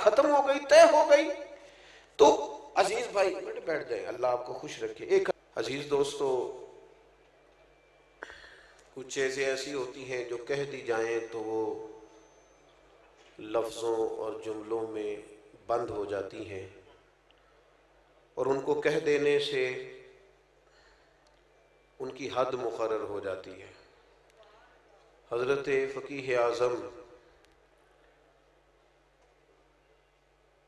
ختم ہو گئی، طے ہو گئی۔ تو عزیز بھائی بیٹھ جائیں، اللہ آپ کو خوش رکھے۔ ایک عزیز دوستو، کچھ چیزیں ایسی ہوتی ہیں جو کہہ دی جائیں تو وہ لفظوں اور جملوں میں بند ہو جاتی ہیں، اور ان کو کہہ دینے سے ان کی حد مقرر ہو جاتی ہے۔ حضرت فقیہ اعظم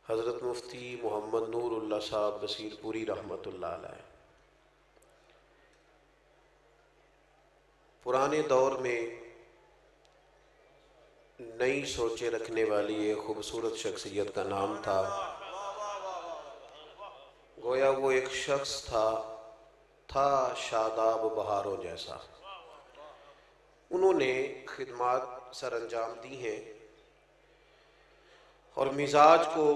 حضرت مفتی محمد نور اللہ صاحب بصیر پوری رحمۃ اللہ علیہ پرانے دور میں نئی سوچیں رکھنے والی ایک خوبصورت شخصیت کا نام تھا، گویا وہ ایک شخص تھا شاداب بہاروں جیسا۔ انہوں نے خدمات سر انجام دی ہیں اور مزاج کو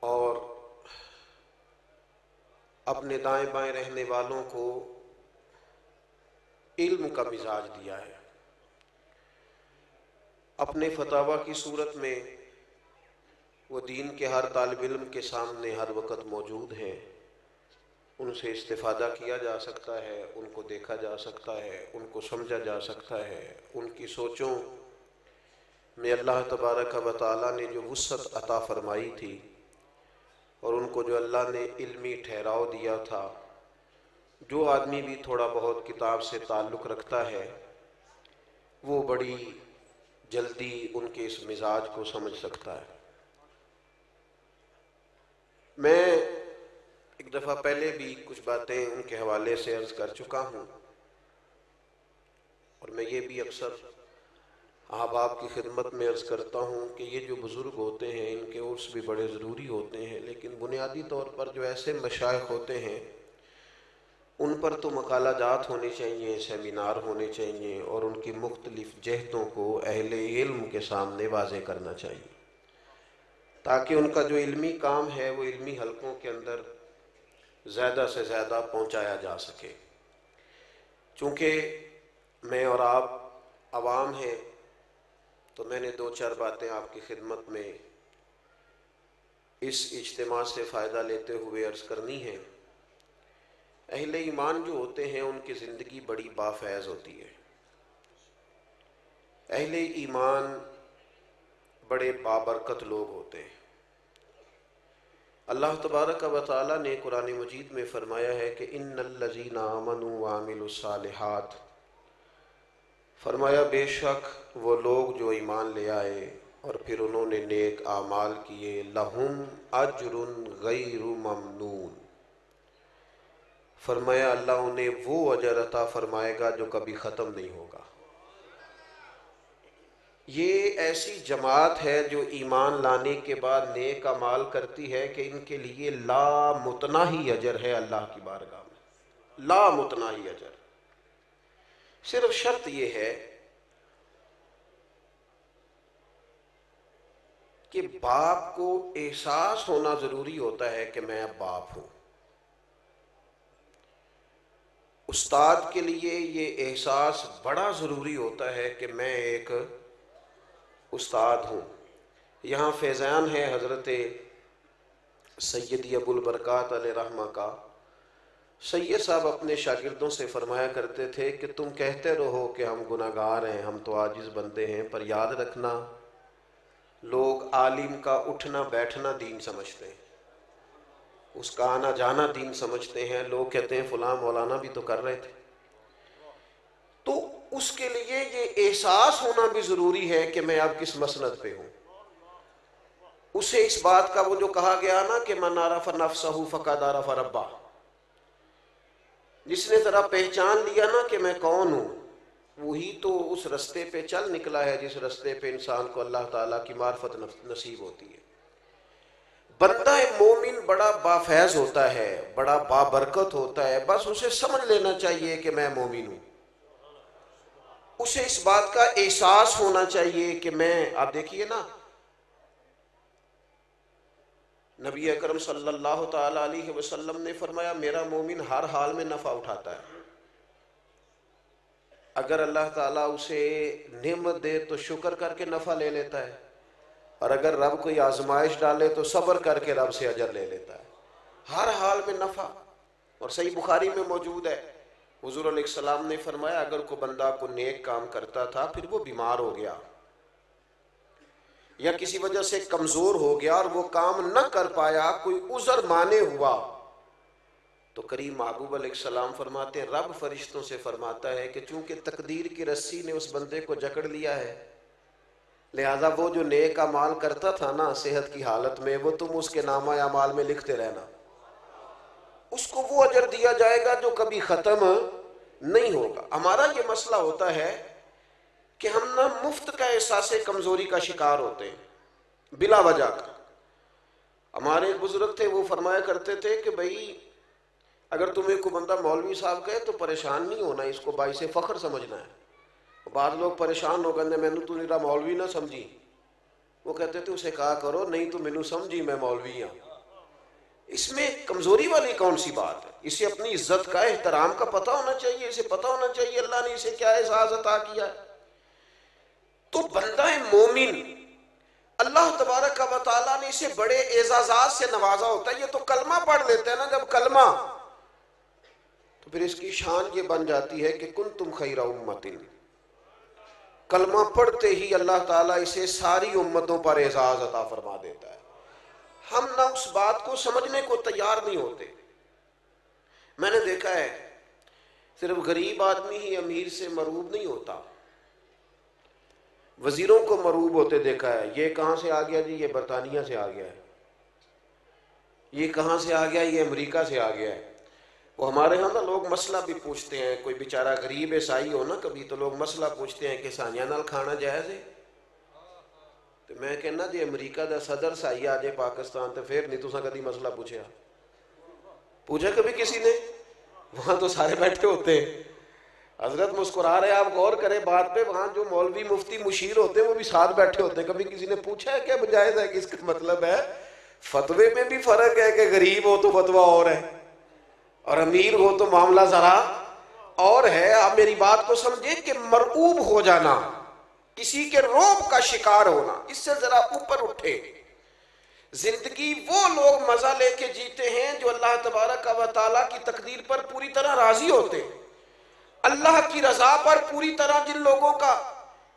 اور اپنے دائیں بائیں رہنے والوں کو علم کا مزاج دیا ہے۔ اپنے فتاویٰ کی صورت میں وہ دین کے ہر طالب علم کے سامنے ہر وقت موجود ہیں، ان سے استفادہ کیا جا سکتا ہے، ان کو دیکھا جا سکتا ہے، ان کو سمجھا جا سکتا ہے۔ ان کی سوچوں میں اللہ تبارک و تعالیٰ نے جو وسعت عطا فرمائی تھی اور ان کو جو اللہ نے علمی ٹھہراؤ دیا تھا، جو آدمی بھی تھوڑا بہت کتاب سے تعلق رکھتا ہے وہ بڑی جلدی ان کے اس مزاج کو سمجھ سکتا ہے۔ میں ایک دفعہ پہلے بھی کچھ باتیں ان کے حوالے سے عرض کر چکا ہوں، اور میں یہ بھی اکثر احباب کی خدمت میں عرض کرتا ہوں کہ یہ جو بزرگ ہوتے ہیں ان کے عرس بھی بڑے ضروری ہوتے ہیں، لیکن بنیادی طور پر جو ایسے مشائخ ہوتے ہیں ان پر تو مقالہ جات ہونے چاہیے، سیمینار ہونے چاہیے، اور ان کی مختلف جہتوں کو اہل علم کے سامنے واضح کرنا چاہیے، تاکہ ان کا جو علمی کام ہے وہ علمی حلقوں کے اندر زیادہ سے زیادہ پہنچایا جا سکے۔ چونکہ میں اور آپ عوام ہیں تو میں نے دو چار باتیں آپ کی خدمت میں اس اجتماع سے فائدہ لیتے ہوئے عرض کرنی ہے۔ اہل ایمان جو ہوتے ہیں ان کی زندگی بڑی بافیض ہوتی ہے۔ اہل ایمان بڑے بابرکت لوگ ہوتے ہیں۔ اللہ تبارک و تعالیٰ نے قرآن مجید میں فرمایا ہے کہ ان الذین آمنوا وعملوا الصالحات، فرمایا بے شک وہ لوگ جو ایمان لے آئے اور پھر انہوں نے نیک اعمال کیے، لہم اجر غیر ممنون، فرمایا اللہ انہیں وہ اجر عطا فرمائے گا جو کبھی ختم نہیں ہوگا۔ یہ ایسی جماعت ہے جو ایمان لانے کے بعد نیک اعمال کرتی ہے کہ ان کے لیے لا متناہی اجر ہے اللہ کی بارگاہ میں، لا متناہی اجر۔ صرف شرط یہ ہے کہ باپ کو احساس ہونا ضروری ہوتا ہے کہ میں اب باپ ہوں۔ استاد کے لیے یہ احساس بڑا ضروری ہوتا ہے کہ میں ایک استاد ہوں۔ یہاں فیضان ہے حضرت سیدی ابو البرکات علیہ رحمہ کا۔ سید صاحب اپنے شاگردوں سے فرمایا کرتے تھے کہ تم کہتے رہو کہ ہم گناہگار ہیں، ہم تو عاجز بندے ہیں، پر یاد رکھنا لوگ عالم کا اٹھنا بیٹھنا دین سمجھتے ہیں، اس کا آنا جانا دین سمجھتے ہیں۔ لوگ کہتے ہیں فلاں مولانا بھی تو کر رہے تھے۔ تو اس کے لیے یہ احساس ہونا بھی ضروری ہے کہ میں اب کس مسند پہ ہوں۔ اسے اس بات کا وہ جو کہا گیا نا کہ من عرف نفسہ فقد عرف ربہ، جس نے ذرا پہچان لیا نا کہ میں کون ہوں، وہی تو اس رستے پہ چل نکلا ہے جس رستے پہ انسان کو اللہ تعالیٰ کی معرفت نصیب ہوتی ہے۔ بندہ مومن بڑا بافیض ہوتا ہے، بڑا بابرکت ہوتا ہے، بس اسے سمجھ لینا چاہیے کہ میں مومن ہوں۔ اسے اس بات کا احساس ہونا چاہیے کہ میں، آپ دیکھیے نا نبی اکرم صلی اللہ تعالی علیہ وسلم نے فرمایا میرا مومن ہر حال میں نفع اٹھاتا ہے۔ اگر اللہ تعالیٰ اسے نعمت دے تو شکر کر کے نفع لے لیتا ہے، اور اگر رب کوئی آزمائش ڈالے تو صبر کر کے رب سے اجر لے لیتا ہے، ہر حال میں نفع۔ اور صحیح بخاری میں موجود ہے، حضور علیہ السلام نے فرمایا اگر کوئی بندہ کو نیک کام کرتا تھا پھر وہ بیمار ہو گیا یا کسی وجہ سے کمزور ہو گیا اور وہ کام نہ کر پایا، کوئی عذر مانے ہوا، تو کریم محبوب علیہ السلام فرماتے ہیں رب فرشتوں سے فرماتا ہے کہ چونکہ تقدیر کی رسی نے اس بندے کو جکڑ لیا ہے، لہذا وہ جو نیک اعمال کرتا تھا نا صحت کی حالت میں، وہ تم اس کے نامہ اعمال میں لکھتے رہنا، اس کو وہ اجر دیا جائے گا جو کبھی ختم نہیں ہوگا۔ ہمارا یہ مسئلہ ہوتا ہے کہ ہم نہ مفت کا احساس کمزوری کا شکار ہوتے ہیں بلا وجہ کا۔ ہمارے ایک بزرگ تھے، وہ فرمایا کرتے تھے کہ بھئی اگر تمہیں کوئی بندہ مولوی صاحب کہے تو پریشان نہیں ہونا، اس کو باعث فخر سمجھنا ہے۔ بعض لوگ پریشان ہو گئے میں نے تو میرا مولوی نہ سمجھی، وہ کہتے تھے اسے کہا کرو نہیں تو مینوں سمجھی میں مولوی ہوں۔ اس میں کمزوری والی کون سی بات ہے؟ اسے اپنی عزت کا احترام کا پتہ ہونا چاہیے، اسے پتہ ہونا چاہیے اللہ نے اسے کیا اعزاز عطا کیا ہے۔ تو بندہ مومن اللہ تبارک و تعالیٰ نے اسے بڑے اعزازات سے نوازا ہوتا ہے۔ یہ تو کلمہ پڑھ لیتے ہیں نا جب کلمہ، تو پھر اس کی شان یہ بن جاتی ہے کہ کنتم خیر امت، کلمہ پڑھتے ہی اللہ تعالیٰ اسے ساری امتوں پر اعزاز عطا فرما دیتا ہے۔ ہم نہ اس بات کو سمجھنے کو تیار نہیں ہوتے۔ میں نے دیکھا ہے صرف غریب آدمی ہی امیر سے مرعوب نہیں ہوتا، وزیروں کو مرعوب ہوتے دیکھا ہے۔ یہ کہاں سے آ گیا جی؟ یہ برطانیہ سے آ گیا ہے۔ یہ کہاں سے آ گیا؟ یہ امریکہ سے آ گیا ہے۔ وہ ہمارے ہاں نا لوگ مسئلہ بھی پوچھتے ہیں، کوئی بیچارہ غریب عیسائی ہو نا کبھی تو لوگ مسئلہ پوچھتے ہیں کہ سانیہ نال کھانا جائز ہے؟ تو میں کہنا جی امریکہ دا صدر سائی آ جائے پاکستان تو پھر نہیں تساں کبھی مسئلہ پوچھا کبھی کسی نے؟ وہاں تو سارے بیٹھے ہوتے ہیں، حضرت مسکرا رہے، آپ غور کریں بات پہ، وہاں جو مولوی مفتی مشیر ہوتے ہیں وہ بھی ساتھ بیٹھے ہوتے ہیں۔ کبھی کسی نے پوچھا ہے کیا جائز ہے؟ کہ اس کا مطلب ہے فتوے میں بھی فرق ہے کہ غریب ہو تو فتویٰ اور ہے اور امیر ہو تو معاملہ ذرا اور ہے۔ آپ میری بات کو سمجھیں کہ مرعوب ہو جانا، کسی کے رعب کا شکار ہونا، اس سے ذرا اوپر اٹھے۔ زندگی وہ لوگ مزہ لے کے جیتے ہیں جو اللہ تبارک و تعالیٰ کی تقدیر پر پوری طرح راضی ہوتے ہیں، اللہ کی رضا پر پوری طرح جن لوگوں کا۔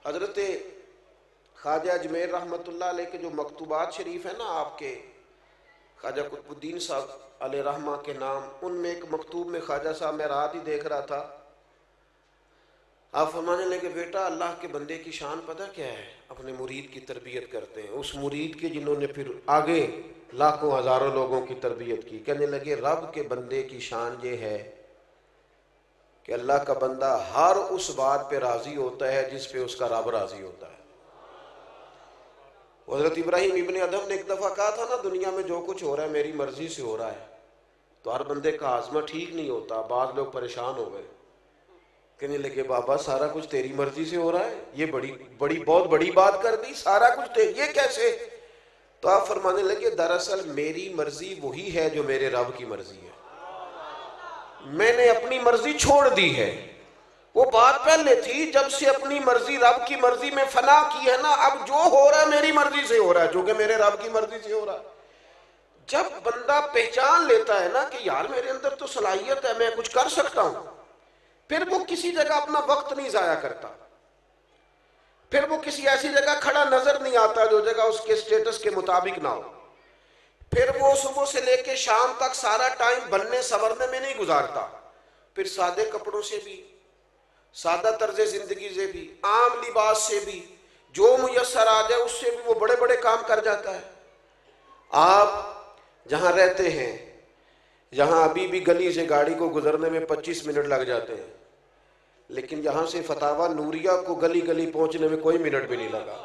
حضرت خواجہ اجمیر رحمۃ اللہ علیہ کے جو مکتوبات شریف ہیں نا آپ کے، خواجہ قطب الدین صاحب علیہ رحمہ کے نام، ان میں ایک مکتوب میں خواجہ صاحب میں رات ہی دیکھ رہا تھا، آپ فرمانے لگے بیٹا اللہ کے بندے کی شان پتہ کیا ہے؟ اپنے مرید کی تربیت کرتے ہیں، اس مرید کے جنہوں نے پھر آگے لاکھوں ہزاروں لوگوں کی تربیت کی۔ کہنے لگے رب کے بندے کی شان یہ ہے کہ اللہ کا بندہ ہر اس بات پہ راضی ہوتا ہے جس پہ اس کا رب راضی ہوتا ہے۔ حضرت ابراہیم ابن ادھم نے ایک دفعہ کہا تھا نا دنیا میں جو کچھ ہو رہا ہے میری مرضی سے ہو رہا ہے، تو ہر بندے کا ہاضمہ ٹھیک نہیں ہوتا، بعض لوگ پریشان ہو گئے، کہنے لگے بابا سارا کچھ تیری مرضی سے ہو رہا ہے؟ یہ بہت بڑی بات کر دی، سارا کچھ یہ کیسے؟ تو آپ فرمانے لگے دراصل میری مرضی وہی ہے جو میرے رب کی مرضی ہے، میں نے اپنی مرضی چھوڑ دی ہے۔ وہ بات پہلے تھی جب سے اپنی مرضی رب کی مرضی میں فنا کی ہے نا، اب جو ہو رہا ہے میری مرضی سے ہو رہا ہے، جو کہ میرے رب کی مرضی سے ہو رہا ہے۔ جب بندہ پہچان لیتا ہے نا کہ یار میرے اندر تو صلاحیت ہے، میں کچھ کر سکتا ہوں، پھر وہ کسی جگہ اپنا وقت نہیں ضائع کرتا، پھر وہ کسی ایسی جگہ کھڑا نظر نہیں آتا جو جگہ اس کے سٹیٹس کے مطابق نہ ہو، پھر وہ صبح سے لے کے شام تک سارا ٹائم بننے سورنے میں نہیں گزارتا، پھر سادے کپڑوں سے بھی، سادہ طرز زندگی سے بھی، عام لباس سے بھی، جو میسر آ جائے اس سے بھی وہ بڑے بڑے کام کر جاتا ہے۔ آپ جہاں رہتے ہیں یہاں ابھی بھی گلی سے گاڑی کو گزرنے میں 25 منٹ لگ جاتے ہیں، لیکن یہاں سے فتاوی نوریہ کو گلی گلی پہنچنے میں کوئی منٹ بھی نہیں لگا،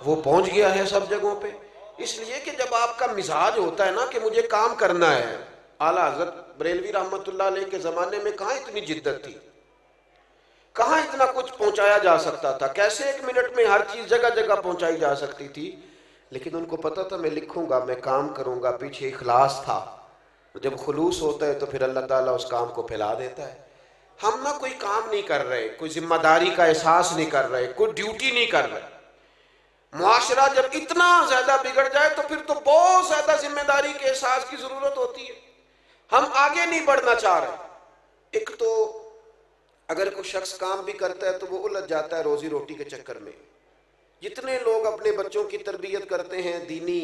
وہ پہنچ گیا ہے سب جگہوں پہ۔ اس لیے کہ جب آپ کا مزاج ہوتا ہے نا کہ مجھے کام کرنا ہے۔ اعلیٰ حضرت بریلوی رحمۃ اللہ علیہ کے زمانے میں کہاں اتنی جدت تھی، کہاں اتنا کچھ پہنچایا جا سکتا تھا، کیسے ایک منٹ میں ہر چیز جگہ جگہ پہنچائی جا سکتی تھی، لیکن ان کو پتا تھا میں لکھوں گا، میں کام کروں گا، پیچھے اخلاص تھا۔ جب خلوص ہوتا ہے تو پھر اللہ تعالیٰ اس کام کو پھیلا دیتا ہے۔ ہم نہ کوئی کام نہیں کر رہے، کوئی ذمہ داری کا احساس نہیں کر رہے، کوئی ڈیوٹی نہیں کر رہے، معاشرہ جب اتنا زیادہ بگڑ جائے تو پھر تو بہت زیادہ ذمہ داری کے احساس کی ضرورت ہوتی ہے. ہم آگے نہیں بڑھنا چاہ رہے. ایک تو اگر کوئی شخص کام بھی کرتا ہے تو وہ الجھ جاتا ہے روزی روٹی کے چکر میں. جتنے لوگ اپنے بچوں کی تربیت کرتے ہیں دینی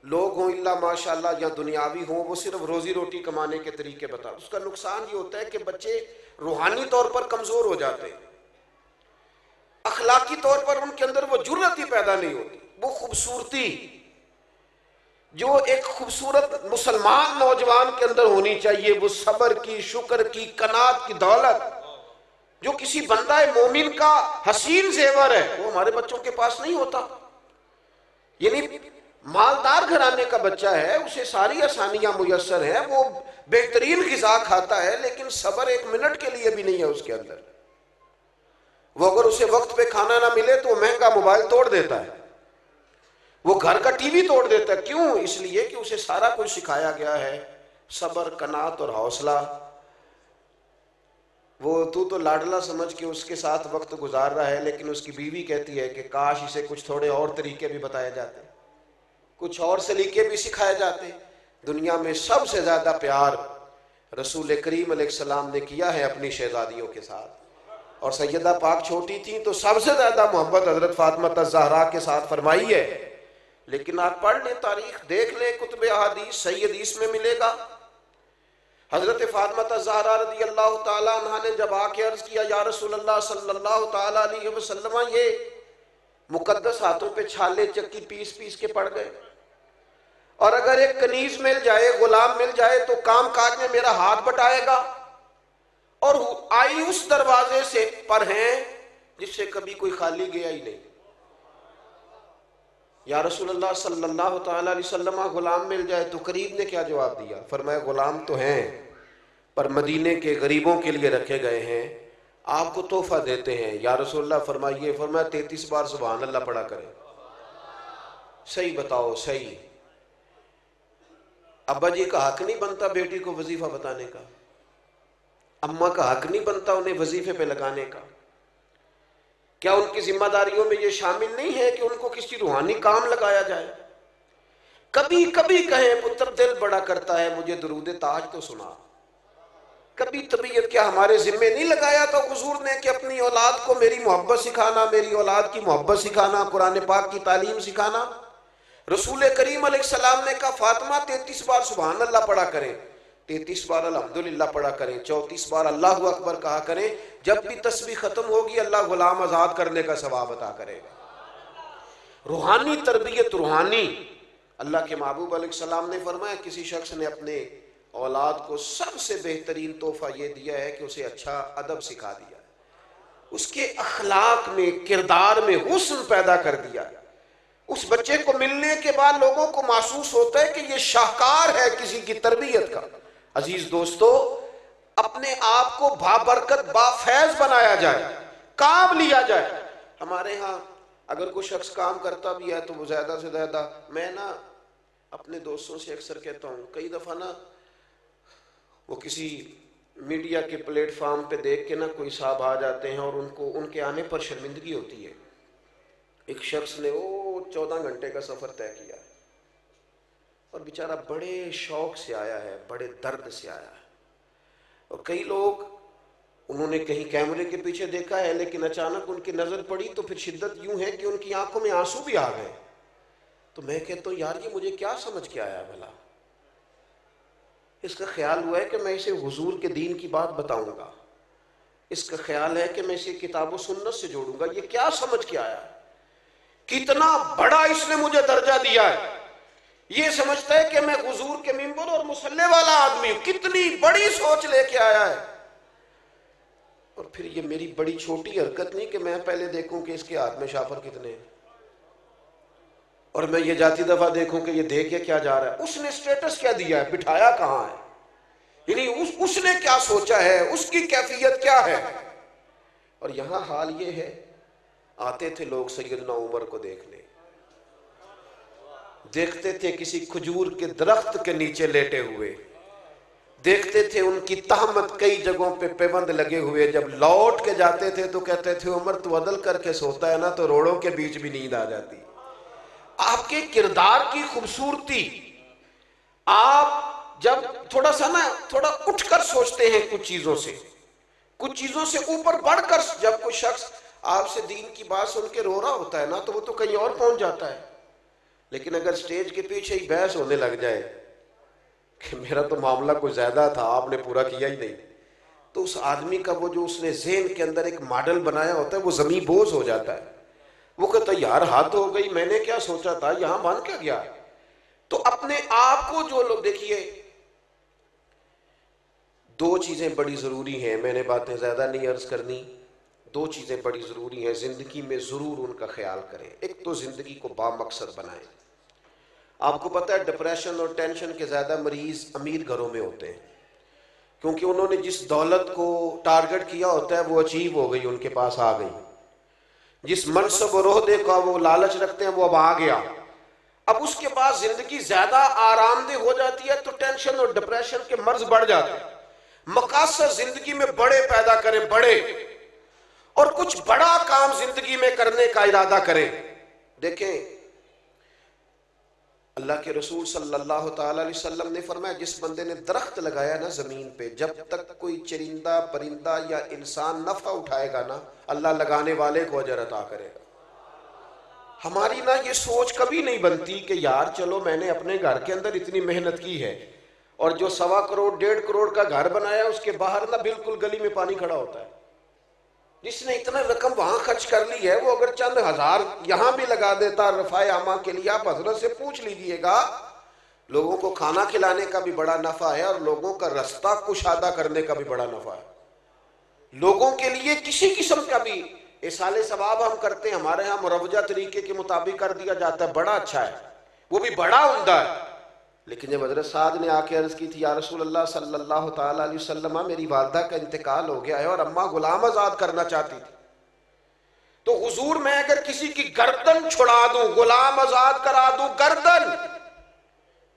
لوگ ہوں الا ماشاءاللہ یا دنیاوی ہوں، وہ صرف روزی روٹی کمانے کے طریقے بتا. اس کا نقصان یہ ہوتا ہے کہ بچے روحانی طور پر کمزور ہو جاتے ہیں، اخلاقی طور پر ان کے اندر وہ جرأت ہی پیدا نہیں ہوتی. وہ خوبصورتی جو ایک خوبصورت مسلمان نوجوان کے اندر ہونی چاہیے، وہ صبر کی، شکر کی، قناعت کی دولت جو کسی بندہ مومن کا حسین زیور ہے، وہ ہمارے بچوں کے پاس نہیں ہوتا. یعنی مالدار گھرانے کا بچہ ہے، اسے ساری آسانیاں میسر ہیں، وہ بہترین غذا کھاتا ہے، لیکن صبر ایک منٹ کے لیے بھی نہیں ہے اس کے اندر. وہ اگر اسے وقت پہ کھانا نہ ملے تو وہ مہنگا موبائل توڑ دیتا ہے، وہ گھر کا ٹی وی توڑ دیتا ہے. کیوں؟ اس لیے کہ اسے سارا کچھ سکھایا گیا ہے، صبر، قناعت اور حوصلہ. وہ تو لاڈلا سمجھ کے اس کے ساتھ وقت گزار رہا ہے، لیکن اس کی بیوی کہتی ہے کہ کاش اسے کچھ تھوڑے اور طریقے بھی بتائے جاتے، کچھ اور سلیقے بھی سکھائے جاتے. دنیا میں سب سے زیادہ پیار رسول کریم علیہ السلام نے کیا ہے اپنی شہزادیوں کے ساتھ، اور سیدہ پاک چھوٹی تھیں تو سب سے زیادہ محبت حضرت فاطمہ الزہرا کے ساتھ فرمائی ہے. لیکن آپ پڑھ لیں تاریخ، دیکھ لیں کتب احادیث، صحیح حدیث میں ملے گا. حضرت فاطمہ الزہرا رضی اللہ تعالیٰ عنہ نے جب آ کے عرض کیا یا رسول اللہ صلی اللہ تعالیٰ علیہ وسلم، یہ مقدس ہاتھوں پہ چھالے چکی پیس پیس کے پڑ گئے، اور اگر ایک کنیز مل جائے، غلام مل جائے تو کام کاج میں میرا ہاتھ بٹائے گا، اور آئی اس دروازے سے پر ہیں جس سے کبھی کوئی خالی گیا ہی نہیں. یا رسول اللہ صلی اللہ تعالیٰ علیہ وسلم غلام مل جائے تو قریب نے کیا جواب دیا؟ فرمایا غلام تو ہیں پر مدینے کے غریبوں کے لیے رکھے گئے ہیں، آپ کو تحفہ دیتے ہیں. یا رسول اللہ فرمائیے. فرمایا 33 بار سبحان اللہ پڑھا کریں. صحیح بتاؤ، صحیح ابا جی کا حق نہیں بنتا بیٹی کو وظیفہ بتانے کا؟ اماں کا حق نہیں بنتا انہیں وظیفے پہ لگانے کا؟ کیا ان کی ذمہ داریوں میں یہ شامل نہیں ہے کہ ان کو کسی روحانی کام لگایا جائے؟ کبھی کبھی کہیں پتر دل بڑا کرتا ہے مجھے درود تاج تو سنا. کبھی طبیعت کیا ہمارے ذمے نہیں لگایا تو حضور نے کہ اپنی اولاد کو میری محبت سکھانا، میری اولاد کی محبت سکھانا، قرآن پاک کی تعلیم سکھانا. رسول کریم علیہ السلام نے کہا فاطمہ 33 بار سبحان اللہ پڑھا کریں، 33 بار الحمدللہ پڑھا کریں، 34 بار اللہ اکبر کہا کریں. جب بھی تسبیح ختم ہوگی اللہ غلام آزاد کرنے کا ثواب عطا کرے گا. روحانی تربیت، روحانی. اللہ کے محبوب علیہ السلام نے فرمایا کسی شخص نے اپنے اولاد کو سب سے بہترین تحفہ یہ دیا ہے کہ اسے اچھا ادب سکھا دیا، اس کے اخلاق میں، کردار میں حسن پیدا کر دیا. اس بچے کو ملنے کے بعد لوگوں کو محسوس ہوتا ہے کہ یہ شاہکار ہے کسی کی تربیت کا. عزیز دوستو، اپنے آپ کو بابرکت بافیض بنایا جائے، کام لیا جائے. ہمارے ہاں اگر کوئی شخص کام کرتا بھی ہے تو وہ زیادہ سے زیادہ، میں اپنے دوستوں سے اکثر کہتا ہوں، کئی دفعہ وہ کسی میڈیا کے پلیٹ فارم پہ دیکھ کے کوئی صاحب آ جاتے ہیں اور ان کے آنے پر شرمندگی ہوتی ہے. ایک شخص نے 14 گھنٹے کا سفر طے کیا ہے اور بیچارہ بڑے شوق سے آیا ہے، بڑے درد سے آیا ہے. اور کئی لوگ انہوں نے کہیں کیمرے کے پیچھے دیکھا ہے لیکن اچانک ان کی نظر پڑی تو پھر شدت یوں ہے کہ ان کی آنکھوں میں آنسو بھی آ گئے. تو میں کہتا ہوں یار یہ مجھے کیا سمجھ کے آیا بھلا؟ اس کا خیال ہوا ہے کہ میں اسے حضور کے دین کی بات بتاؤں گا، اس کا خیال ہے کہ میں اسے کتاب و سنت سے جوڑوں گا. یہ کیا سمجھ کے آیا؟ کتنا بڑا اس نے مجھے درجہ دیا ہے. یہ سمجھتا ہے کہ میں حضور کے منبر اور مصلی والا آدمی ہوں. کتنی بڑی سوچ لے کے آیا ہے. اور پھر یہ میری بڑی چھوٹی حرکت نہیں کہ میں پہلے دیکھوں کہ اس کے ہاتھ میں شافر کتنے ہیں اور میں یہ جاتی دفعہ دیکھوں کہ یہ دے کے کیا جا رہا ہے. اس نے سٹیٹس کیا دیا ہے، بٹھایا کہاں ہے، یعنی اس نے کیا سوچا ہے، اس کی کیفیت کیا ہے. اور یہاں حال یہ ہے، آتے تھے لوگ سیدنا عمر کو دیکھنے، دیکھتے تھے کسی کھجور کے درخت کے نیچے لیٹے ہوئے، دیکھتے تھے ان کی تہمت کئی جگہوں پہ پیوند لگے ہوئے. جب لوٹ کے جاتے تھے تو کہتے تھے عمر تو عدل کر کے سوتا ہے نا تو روڑوں کے بیچ بھی نیند آ جاتی. آپ کے کردار کی خوبصورتی، آپ جب تھوڑا سا نا تھوڑا اٹھ کر سوچتے ہیں کچھ چیزوں سے اوپر بڑھ کر، جب کوئی شخص آپ سے دین کی بات سن کے رو رہا ہوتا ہے نا تو وہ تو کہیں اور پہنچ جاتا ہے، لیکن اگر سٹیج کے پیچھے ہی بحث ہونے لگ جائے کہ میرا تو معاملہ کوئی زیادہ تھا، آپ نے پورا کیا ہی نہیں، تو اس آدمی کا وہ جو اس نے ذہن کے اندر ایک ماڈل بنایا ہوتا ہے وہ زمیں بوز ہو جاتا ہے، وہ کہتا ہے یار حد ہو گئی، میں نے کیا سوچا تھا، یہاں بن کیا گیا۔ تو اپنے آپ کو جو لوگ دیکھیے، دو چیزیں بڑی ضروری ہیں، میں نے باتیں زیادہ نہیں عرض کرنی، دو چیزیں بڑی ضروری ہیں زندگی میں، ضرور ان کا خیال کریں۔ ایک تو زندگی کو با مقصد بنائیں۔ آپ کو پتہ ہے ڈپریشن اور ٹینشن کے زیادہ مریض امیر گھروں میں ہوتے ہیں، کیونکہ انہوں نے جس دولت کو ٹارگٹ کیا ہوتا ہے وہ اچیو ہو گئی، ان کے پاس آ گئی، جس منصب اور عہدے کا وہ لالچ رکھتے ہیں وہ اب آ گیا، اب اس کے بعد زندگی زیادہ آرام دہ ہو جاتی ہے تو ٹینشن اور ڈپریشن کے مرض بڑھ جاتے ہیں۔ مقاصد زندگی میں بڑے پیدا کریں، بڑے، اور کچھ بڑا کام زندگی میں کرنے کا ارادہ کریں۔ دیکھیں اللہ کے رسول صلی اللہ تعالی علیہ وسلم نے فرمایا جس بندے نے درخت لگایا نا زمین پہ، جب تک کوئی چرندہ پرندہ یا انسان نفع اٹھائے گا نا، اللہ لگانے والے کو اجر عطا کرے گا۔ ہماری نا یہ سوچ کبھی نہیں بنتی کہ یار چلو میں نے اپنے گھر کے اندر اتنی محنت کی ہے، اور جو 1.25 کروڑ 1.5 کروڑ کا گھر بنایا اس کے باہر نا بالکل گلی میں پانی کھڑا ہوتا ہے۔ جس نے اتنا رقم وہاں خرچ کر لی ہے وہ اگر چند ہزار یہاں بھی لگا دیتا رفع عامہ کے لیے، آپ حضرت سے پوچھ لیجئے گا، لوگوں کو کھانا کھلانے کا بھی بڑا نفع ہے، اور لوگوں کا رستہ کشادہ کرنے کا بھی بڑا نفع ہے۔ لوگوں کے لیے کسی قسم کا بھی احصال ثواب ہم کرتے ہیں، ہمارے ہاں مروجہ طریقے کے مطابق کر دیا جاتا ہے، بڑا اچھا ہے، وہ بھی بڑا عمدہ ہے۔ لیکن جب حضرت سعد نے آ کے عرض کی تھی یا رسول اللہ صلی اللہ تعالیٰ علیہ وسلم میری والدہ کا انتقال ہو گیا ہے اور اماں غلام آزاد کرنا چاہتی تھی، تو حضور میں اگر کسی کی گردن چھڑا دوں، غلام آزاد کرا دوں، گردن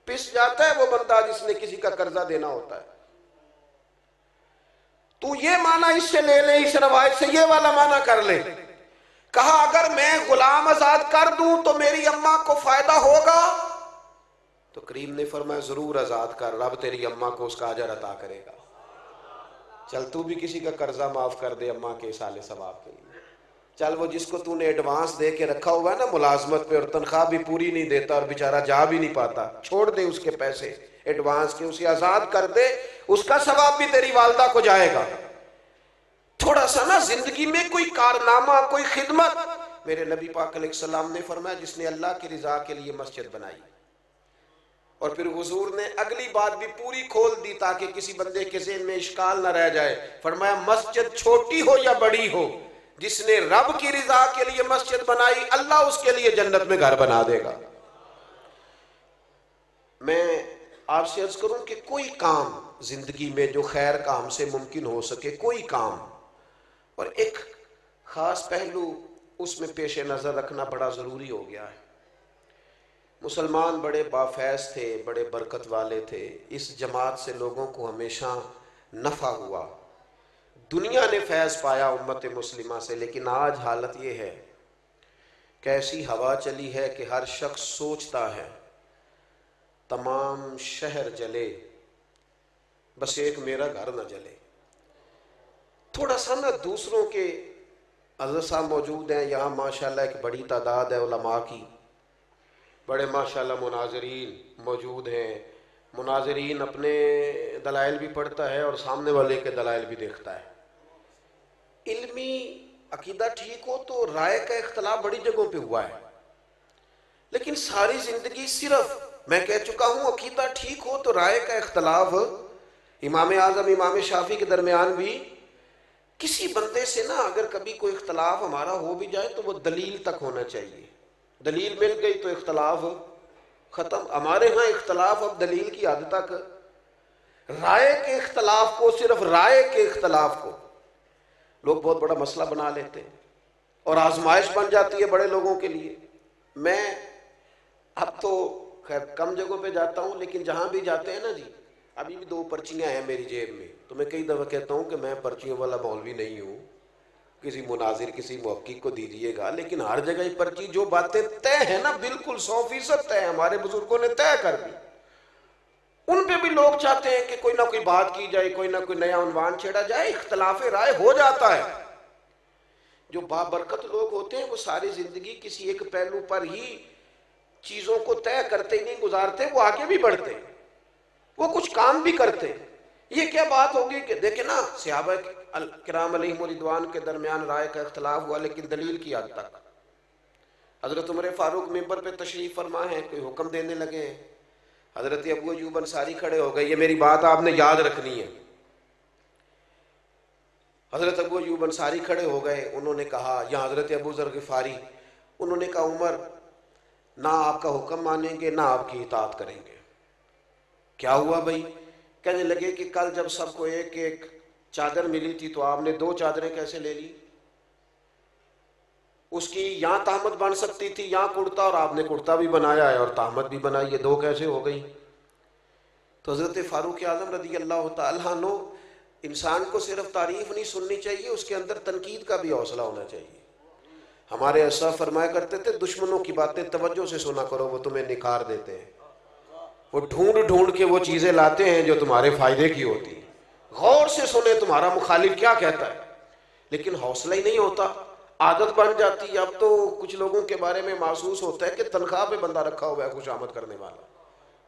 پس جاتا ہے وہ بندہ جس نے کسی کا قرضہ دینا ہوتا ہے۔ تو یہ معنی اس سے لے لے، اس روایت سے یہ والا معنی کر لے۔ کہا اگر میں غلام آزاد کر دوں تو میری اماں کو فائدہ ہوگا؟ تو کریم نے فرمایا ضرور آزاد کر، رب تیری اماں کو اس کا اجر عطا کرے گا۔ چل تو بھی کسی کا قرضہ معاف کر دے اماں کے احصال ثواب کے لیے۔ چل وہ جس کو تو نے ایڈوانس دے کے رکھا ہوا ہے نا ملازمت پہ، اور تنخواہ بھی پوری نہیں دیتا اور بیچارہ جا بھی نہیں پاتا، چھوڑ دے اس کے پیسے ایڈوانس کے، اسے آزاد کر دے، اس کا ثواب بھی تیری والدہ کو جائے گا۔ تھوڑا سا نا زندگی میں کوئی کارنامہ، کوئی خدمت۔ میرے نبی پاک علیہ السلام نے فرمایا جس نے اللہ کی رضا کے لیے مسجد بنائی، اور پھر حضور نے اگلی بات بھی پوری کھول دی تاکہ کسی بندے کے ذہن میں اشکال نہ رہ جائے، فرمایا مسجد چھوٹی ہو یا بڑی ہو، جس نے رب کی رضا کے لیے مسجد بنائی اللہ اس کے لیے جنت میں گھر بنا دے گا۔ میں آپ سے عرض کروں کہ کوئی کام زندگی میں جو خیر کا ہم سے ممکن ہو سکے، کوئی کام، اور ایک خاص پہلو اس میں پیش نظر رکھنا بڑا ضروری ہو گیا ہے۔ مسلمان بڑے بافیض تھے، بڑے برکت والے تھے، اس جماعت سے لوگوں کو ہمیشہ نفع ہوا، دنیا نے فیض پایا امت مسلمہ سے، لیکن آج حالت یہ ہے کہ ایسی ہوا چلی ہے کہ ہر شخص سوچتا ہے تمام شہر جلے بس ایک میرا گھر نہ جلے۔ تھوڑا سا نا دوسروں کے، حضرت صاحب موجود ہیں یہاں ماشاءاللہ ایک بڑی تعداد ہے علماء کی، بڑے ماشاءاللہ مناظرین موجود ہیں، مناظرین اپنے دلائل بھی پڑھتا ہے اور سامنے والے کے دلائل بھی دیکھتا ہے۔ علمی عقیدہ ٹھیک ہو تو رائے کا اختلاف بڑی جگہوں پہ ہوا ہے، لیکن ساری زندگی صرف میں کہہ چکا ہوں عقیدہ ٹھیک ہو تو رائے کا اختلاف امام اعظم امام شافعی کے درمیان بھی، کسی بندے سے نا اگر کبھی کوئی اختلاف ہمارا ہو بھی جائے تو وہ دلیل تک ہونا چاہیے، دلیل مل گئی تو اختلاف ختم۔ ہمارے ہاں اختلاف اب دلیل کی حد تک، رائے کے اختلاف کو، صرف رائے کے اختلاف کو لوگ بہت بڑا مسئلہ بنا لیتے ہیں اور آزمائش بن جاتی ہے بڑے لوگوں کے لیے۔ میں اب تو خیر کم جگہوں پہ جاتا ہوں، لیکن جہاں بھی جاتے ہیں نا جی، ابھی بھی 2 پرچیاں ہیں میری جیب میں، تو میں کئی دفعہ کہتا ہوں کہ میں پرچیوں والا مولوی نہیں ہوں، کسی مناظر کسی محقق کو دیجیے گا، لیکن ہر جگہ پرچی جو باتیں طے ہیں نا بالکل 100% طے ہمارے بزرگوں نے طے کر دی، ان پہ بھی لوگ چاہتے ہیں کہ کوئی نہ کوئی بات کی جائے، کوئی نہ کوئی نیا عنوان چھیڑا جائے، اختلاف رائے ہو جاتا ہے۔ جو بابرکت لوگ ہوتے ہیں وہ ساری زندگی کسی ایک پہلو پر ہی چیزوں کو طے کرتے نہیں گزارتے، وہ آگے بھی بڑھتے، وہ کچھ کام بھی کرتے۔ یہ کیا بات ہوگی کہ دیکھیں نا صحابہ کرام علیہم رضوان کے درمیان رائے کا اختلاف ہوا، لیکن دلیل کی حد تک حضرت عمر فاروق منبر پہ تشریف فرما ہے، کوئی حکم دینے لگے ہیں، حضرت ابو ایوب انصاری کھڑے ہو گئے، یہ میری بات آپ نے یاد رکھنی ہے۔ حضرت ابو ایوب انصاری کھڑے ہو گئے، انہوں نے کہا، یا حضرت ابو ذر غفاری، انہوں نے کہا عمر نہ آپ کا حکم مانیں گے نہ آپ کی اطاعت کریں گے۔ کیا ہوا بھائی؟ کہنے لگے کہ کل جب سب کو ایک ایک چادر ملی تھی تو آپ نے 2 چادریں کیسے لے لی؟ اس کی یہاں تہمت بن سکتی تھی یہاں کرتا، اور آپ نے کرتا بھی بنایا ہے اور تہمت بھی بنائی، یہ 2 کیسے ہو گئی؟ تو حضرت فاروق اعظم رضی اللہ تعالیٰ عنہ، انسان کو صرف تعریف نہیں سننی چاہیے، اس کے اندر تنقید کا بھی حوصلہ ہونا چاہیے۔ ہمارے اسلاف فرمایا کرتے تھے دشمنوں کی باتیں توجہ سے سنا کرو، وہ تمہیں نکھار دیتے ہیں، وہ ڈھونڈ ڈھونڈ کے وہ چیزیں لاتے ہیں جو تمہارے فائدے کی ہوتی ہیں، غور سے سنے تمہارا مخالف کیا کہتا ہے۔ لیکن حوصلہ ہی نہیں ہوتا، عادت بن جاتی ہے۔ اب تو کچھ لوگوں کے بارے میں محسوس ہوتا ہے کہ تنخواہ پہ بندہ رکھا ہوا ہے خوش آمد کرنے والا،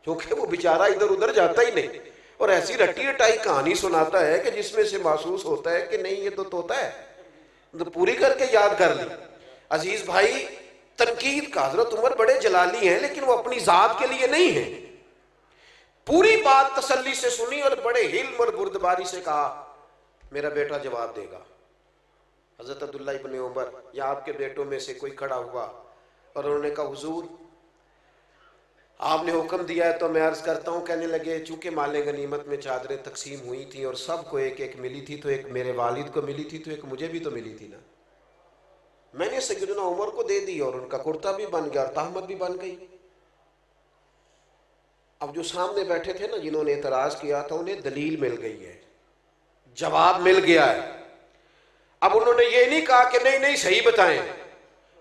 کیونکہ وہ بیچارہ ادھر ادھر جاتا ہی نہیں، اور ایسی رٹی رٹائی کہانی سناتا ہے کہ جس میں سے محسوس ہوتا ہے کہ نہیں یہ تو طوطا ہے، تو پوری کر کے یاد کر لی۔ عزیز بھائی، تنقید کا حضرت عمر بڑے جلالی ہیں لیکن وہ اپنی ذات کے لیے نہیں ہیں، پوری بات تسلی سے سنی اور بڑے حلم اور بردباری سے کہا میرا بیٹا جواب دے گا۔ حضرت عبداللہ ابن عمر یا آپ کے بیٹوں میں سے کوئی کھڑا ہوا اور انہوں نے کہا حضور آپ نے حکم دیا ہے تو میں عرض کرتا ہوں۔ کہنے لگے چونکہ مال غنیمت میں چادریں تقسیم ہوئی تھیں اور سب کو ایک ایک ملی تھی، تو ایک میرے والد کو ملی تھی تو ایک مجھے بھی تو ملی تھی نا، میں نے سیدنا عمر کو دے دی اور ان کا کرتا بھی بن گیا اور تہمت بھی بن گئی۔ اب جو سامنے بیٹھے تھے نا جنہوں نے اعتراض کیا تھا انہیں دلیل مل گئی ہے، جواب مل گیا ہے۔ اب انہوں نے یہ نہیں کہا کہ نہیں نہیں صحیح بتائیں،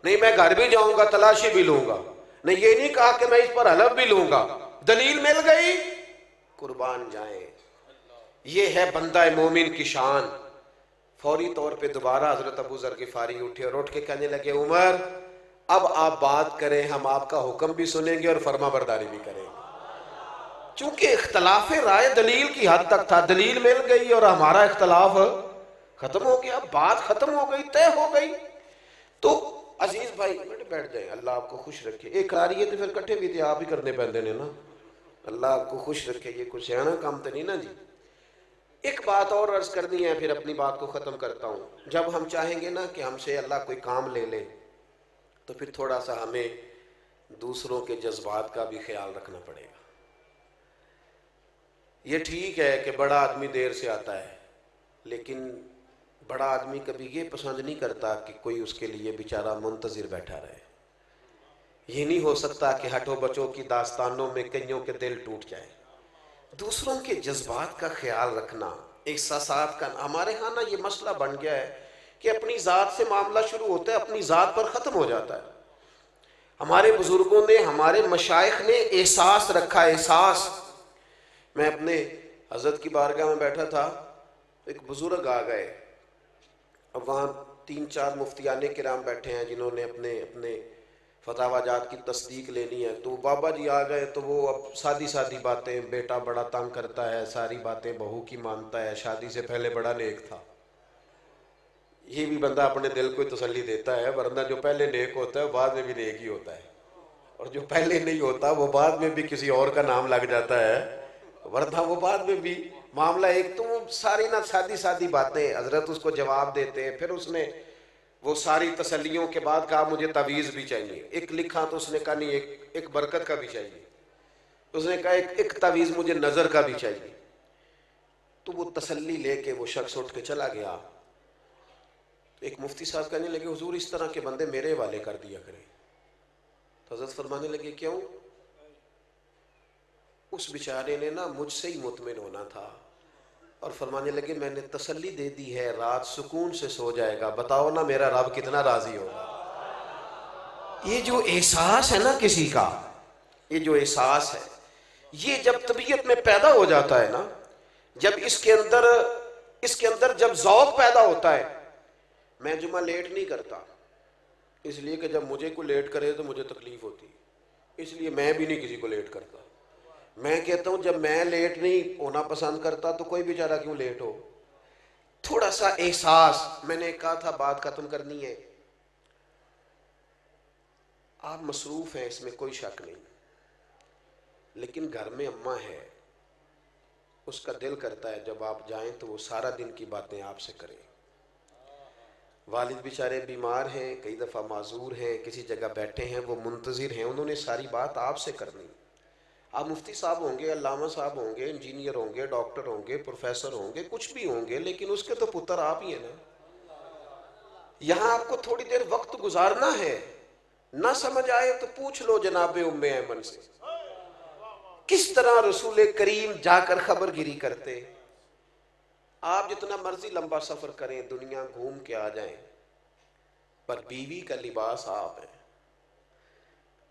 نہیں میں گھر بھی جاؤں گا تلاشی بھی لوں گا، نہیں یہ نہیں کہا کہ میں اس پر حلف بھی لوں گا، دلیل مل گئی، قربان جائیں۔ یہ ہے بندہ مومن کی شان۔ فوری طور پہ دوبارہ حضرت ابو ذر غفاری اٹھے اور اٹھ کے کہنے لگے عمر اب آپ بات کریں، ہم آپ کا حکم بھی سنیں گے اور فرما برداری بھی کریں گے۔ چونکہ اختلاف رائے دلیل کی حد تک تھا، دلیل مل گئی اور ہمارا اختلاف ختم ہو گیا، بات ختم ہو گئی، طے ہو گئی۔ تو عزیز بھائی بیٹھ جائیں، اللہ آپ کو خوش رکھے۔ ایک آ رہی ہے تو پھر کٹھے بھی تھے آپ ہی کرنے پہنتے نے نا، اللہ آپ کو خوش رکھے، یہ کچھ سیانا کام تو نہیں نا جی۔ ایک بات اور عرض کرنی ہے پھر اپنی بات کو ختم کرتا ہوں۔ جب ہم چاہیں گے نا کہ ہم سے اللہ کوئی کام لے لے تو پھر تھوڑا سا ہمیں دوسروں کے جذبات کا بھی خیال رکھنا پڑے گا۔ یہ ٹھیک ہے کہ بڑا آدمی دیر سے آتا ہے، لیکن بڑا آدمی کبھی یہ پسند نہیں کرتا کہ کوئی اس کے لیے بیچارہ منتظر بیٹھا رہے۔ یہ نہیں ہو سکتا کہ ہٹو بچوں کی داستانوں میں کئیوں کے دل ٹوٹ جائے۔ دوسروں کے جذبات کا خیال رکھنا، احساسات کا، ہمارے ہاں نا یہ مسئلہ بن گیا ہے کہ اپنی ذات سے معاملہ شروع ہوتا ہے اپنی ذات پر ختم ہو جاتا ہے۔ ہمارے بزرگوں نے، ہمارے مشائخ نے احساس رکھا، احساس۔ میں اپنے حضرت کی بارگاہ میں بیٹھا تھا، ایک بزرگ آ گئے، اب وہاں 3-4 مفتیان کرام بیٹھے ہیں جنہوں نے اپنے فتاوی جات کی تصدیق لینی ہے، تو بابا جی آ گئے تو وہ اب سادی سادی باتیں، بیٹا بڑا تنگ کرتا ہے، ساری باتیں بہو کی مانتا ہے، شادی سے پہلے بڑا نیک تھا۔ یہ بھی بندہ اپنے دل کو تسلی دیتا ہے، ورنہ جو پہلے نیک ہوتا ہے بعد میں بھی نیک ہی ہوتا ہے، اور جو پہلے نہیں ہوتا وہ بعد میں بھی کسی اور کا نام لگ جاتا ہے، ورنہ وہ بعد میں بھی معاملہ ایک۔ تو وہ ساری نہ سادی سادی باتیں، حضرت اس کو جواب دیتے ہیں۔ پھر اس نے وہ ساری تسلیوں کے بعد کہا مجھے تعویذ بھی چاہیے۔ ایک لکھا تو اس نے کہا نہیں ایک برکت کا بھی چاہیے، اس نے کہا ایک تعویذ مجھے نظر کا بھی چاہیے۔ تو وہ تسلی لے کے وہ شخص اٹھ کے چلا گیا۔ ایک مفتی صاحب کہنے لگے حضور اس طرح کے بندے میرے حوالے کر دیا کریں۔ تو حضرت فرمانے لگے کیوں؟ اس بیچارے نے نا مجھ سے ہی مطمئن ہونا تھا، اور فرمانے لگے میں نے تسلی دے دی ہے، رات سکون سے سو جائے گا، بتاؤ نا میرا رب کتنا راضی ہوگا۔ یہ جو احساس ہے نا کسی کا، یہ جو احساس ہے، یہ جب طبیعت میں پیدا ہو جاتا ہے نا، جب اس کے اندر جب ذوق پیدا ہوتا ہے۔ میں جمعہ لیٹ نہیں کرتا، اس لیے کہ جب مجھے کوئی لیٹ کرے تو مجھے تکلیف ہوتی، اس لیے میں بھی نہیں کسی کو لیٹ کرتا۔ میں کہتا ہوں جب میں لیٹ نہیں ہونا پسند کرتا تو کوئی بیچارہ کیوں لیٹ ہو۔ تھوڑا سا احساس، میں نے کہا تھا بات ختم کرنی ہے، آپ مصروف ہیں اس میں کوئی شک نہیں، لیکن گھر میں اماں ہے، اس کا دل کرتا ہے جب آپ جائیں تو وہ سارا دن کی باتیں آپ سے کریں۔ والد بیچارے بیمار ہیں، کئی دفعہ معذور ہیں، کسی جگہ بیٹھے ہیں، وہ منتظر ہیں، انہوں نے ساری بات آپ سے کرنی۔ آپ مفتی صاحب ہوں گے، علامہ صاحب ہوں گے، انجینئر ہوں گے، ڈاکٹر ہوں گے، پروفیسر ہوں گے، کچھ بھی ہوں گے، لیکن اس کے تو پتر آپ ہی ہیں نا۔ یہاں آپ کو تھوڑی دیر وقت گزارنا ہے، نہ سمجھ آئے تو پوچھ لو جناب ام ایمن سے، کس طرح رسول کریم جا کر خبر گیری کرتے۔ آپ جتنا مرضی لمبا سفر کریں، دنیا گھوم کے آ جائیں، پر بیوی کا لباس آپ ہے،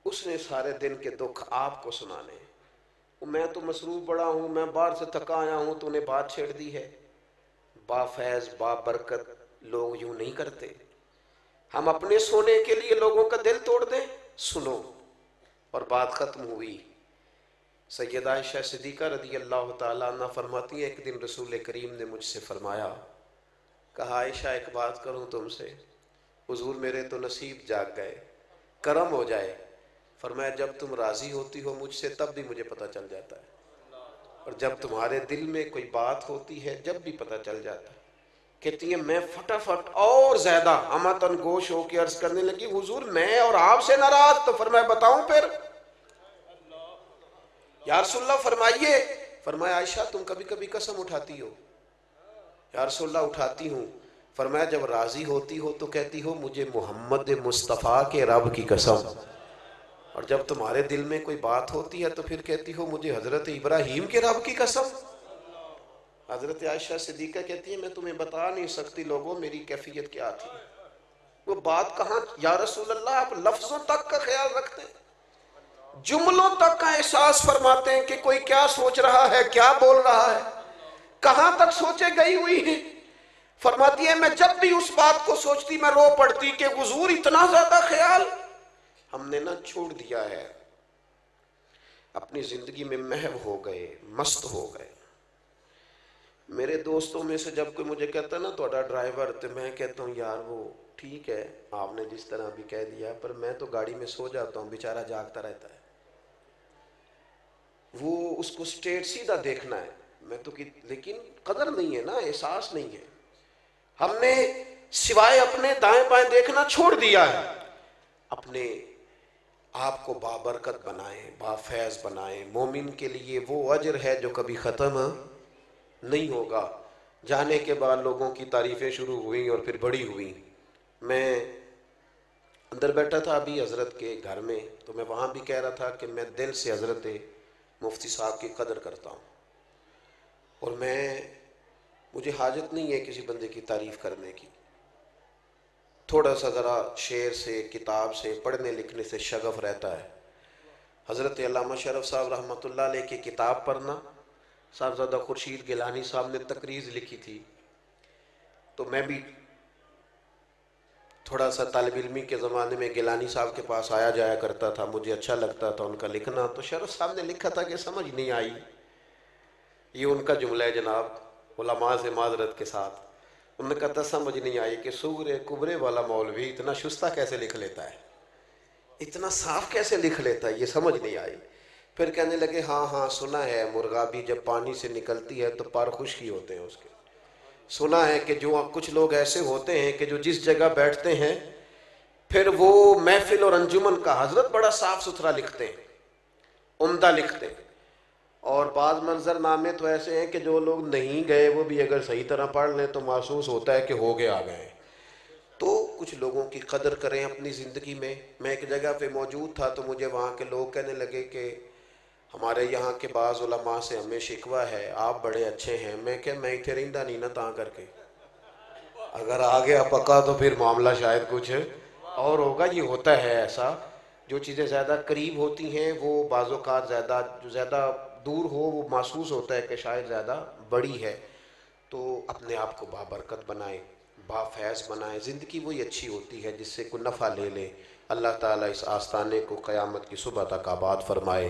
اس نے سارے دن کے دکھ آپ کو سنانے۔ میں تو مصروف بڑا ہوں، میں باہر سے تھکا آیا ہوں، تو نے بات چھیڑ دی ہے۔ با فیض با برکت لوگ یوں نہیں کرتے۔ ہم اپنے سونے کے لیے لوگوں کا دل توڑ دیں؟ سنو، اور بات ختم ہوئی۔ سیدہ عائشہ صدیقہ رضی اللہ تعالیٰ عنہ فرماتی ہیں ایک دن رسول کریم نے مجھ سے فرمایا، کہا عائشہ ایک بات کروں تم سے؟ حضور میرے تو نصیب جاگ گئے، کرم ہو جائے۔ فرمایا جب تم راضی ہوتی ہو مجھ سے تب بھی مجھے پتہ چل جاتا ہے، اور جب تمہارے دل میں کوئی بات ہوتی ہے جب بھی پتہ چل جاتا ہے۔ کہتی ہیں میں فٹافٹ اور زیادہ امتن گوش ہو کے عرض کرنے لگی، حضور میں اور آپ سے ناراض؟ تو فرمایا بتاؤں پھر؟ یا رسول اللہ فرمائیے۔ فرمایا عائشہ تم کبھی کبھی قسم اٹھاتی ہو؟ یا رسول اللہ اٹھاتی ہوں۔ فرمایا جب راضی ہوتی ہو تو کہتی ہو مجھے محمد مصطفیٰ کے رب کی قسم، اور جب تمہارے دل میں کوئی بات ہوتی ہے تو پھر کہتی ہو مجھے حضرت ابراہیم کے رب کی قسم۔ حضرت عائشہ صدیقہ کہتی ہے میں تمہیں بتا نہیں سکتی لوگوں میری کیفیت کیا تھی۔ وہ بات کہاں، یا رسول اللہ آپ لفظوں تک کا خیال رکھتے ہیں، جملوں تک کا احساس فرماتے ہیں کہ کوئی کیا سوچ رہا ہے، کیا بول رہا ہے، کہاں تک سوچے گئی ہوئی ہیں۔ فرماتی ہے میں جب بھی اس بات کو سوچتی میں رو پڑتی کہ حضور اتنا زیادہ خیال ہم نے نہ چھوڑ دیا ہے، اپنی زندگی میں محو ہو گئے، مست ہو گئے۔ میرے دوستوں میں سے جب کوئی مجھے کہتا ہے نا تھوڑا ڈرائیور، تو میں کہتا ہوں یار وہ ٹھیک ہے آپ نے جس طرح بھی کہہ دیا، پر میں تو گاڑی میں سو جاتا ہوں، بیچارہ جاگتا رہتا ہے۔ وہ اس کو سٹریٹ سیدھا دیکھنا ہے، میں تو لیکن قدر نہیں ہے نا، احساس نہیں ہے۔ ہم نے سوائے اپنے دائیں بائیں دیکھنا چھوڑ دیا ہے۔ اپنے آپ کو بابرکت بنائیں، با فیض بنائیں۔ مومن کے لیے وہ اجر ہے جو کبھی ختم نہیں ہوگا۔ جانے کے بعد لوگوں کی تعریفیں شروع ہوئیں اور پھر بڑی ہوئیں۔ میں اندر بیٹھا تھا ابھی حضرت کے گھر میں، تو میں وہاں بھی کہہ رہا تھا کہ میں دل سے حضرت مفتی صاحب کی قدر کرتا ہوں، اور مجھے حاجت نہیں ہے کسی بندے کی تعریف کرنے کی۔ تھوڑا سا ذرا شعر سے، کتاب سے، پڑھنے لکھنے سے شغف رہتا ہے۔ حضرت علامہ شرف صاحب رحمۃ اللہ علیہ کی کتاب پڑھنا، صاحبزادہ خورشید گیلانی صاحب نے تقریض لکھی تھی، تو میں بھی تھوڑا سا طالب علمی کے زمانے میں گیلانی صاحب کے پاس آیا جایا کرتا تھا، مجھے اچھا لگتا تھا ان کا لکھنا۔ تو شرف صاحب نے لکھا تھا کہ سمجھ نہیں آئی، یہ ان کا جملہ ہے جناب علماء سے معذرت کے ساتھ، انہوں نے کہا تھا سمجھ نہیں آئی کہ سغرے کبرے والا مولوی اتنا شستہ کیسے لکھ لیتا ہے، اتنا صاف کیسے لکھ لیتا ہے، یہ سمجھ نہیں آئی۔ پھر کہنے لگے ہاں ہاں سنا ہے مرغابی جب پانی سے نکلتی ہے تو پر خشکی ہوتے ہیں اس کے، سنا ہے کہ جو کچھ لوگ ایسے ہوتے ہیں کہ جو جس جگہ بیٹھتے ہیں پھر وہ محفل اور انجمن کا، حضرت بڑا صاف ستھرا لکھتے ہیں، عمدہ لکھتے ہیں، اور بعض منظر نامے تو ایسے ہیں کہ جو لوگ نہیں گئے وہ بھی اگر صحیح طرح پڑھ لیں تو محسوس ہوتا ہے کہ ہو گئے آ گئے۔ تو کچھ لوگوں کی قدر کریں اپنی زندگی میں۔ میں ایک جگہ پہ موجود تھا تو مجھے وہاں کے لوگ کہنے لگے کہ ہمارے یہاں کے بعض علماء سے ہمیں شکوہ ہے، آپ بڑے اچھے ہیں، میں کہ میں اتنے رہندہ نہیں نہ تاں کر کے، اگر آ گیا پکا تو پھر معاملہ شاید کچھ اور ہوگا۔ یہ ہوتا ہے ایسا، جو چیزیں زیادہ قریب ہوتی ہیں وہ بعض اوقات زیادہ، جو زیادہ دور ہو وہ محسوس ہوتا ہے کہ شاید زیادہ بڑی ہے۔ تو اپنے آپ کو بابرکت بنائیں، بافیض بنائیں، زندگی وہی اچھی ہوتی ہے جس سے کوئی نفع لے لے۔ اللہ تعالیٰ اس آستانے کو قیامت کی صبح تک آباد فرمائے۔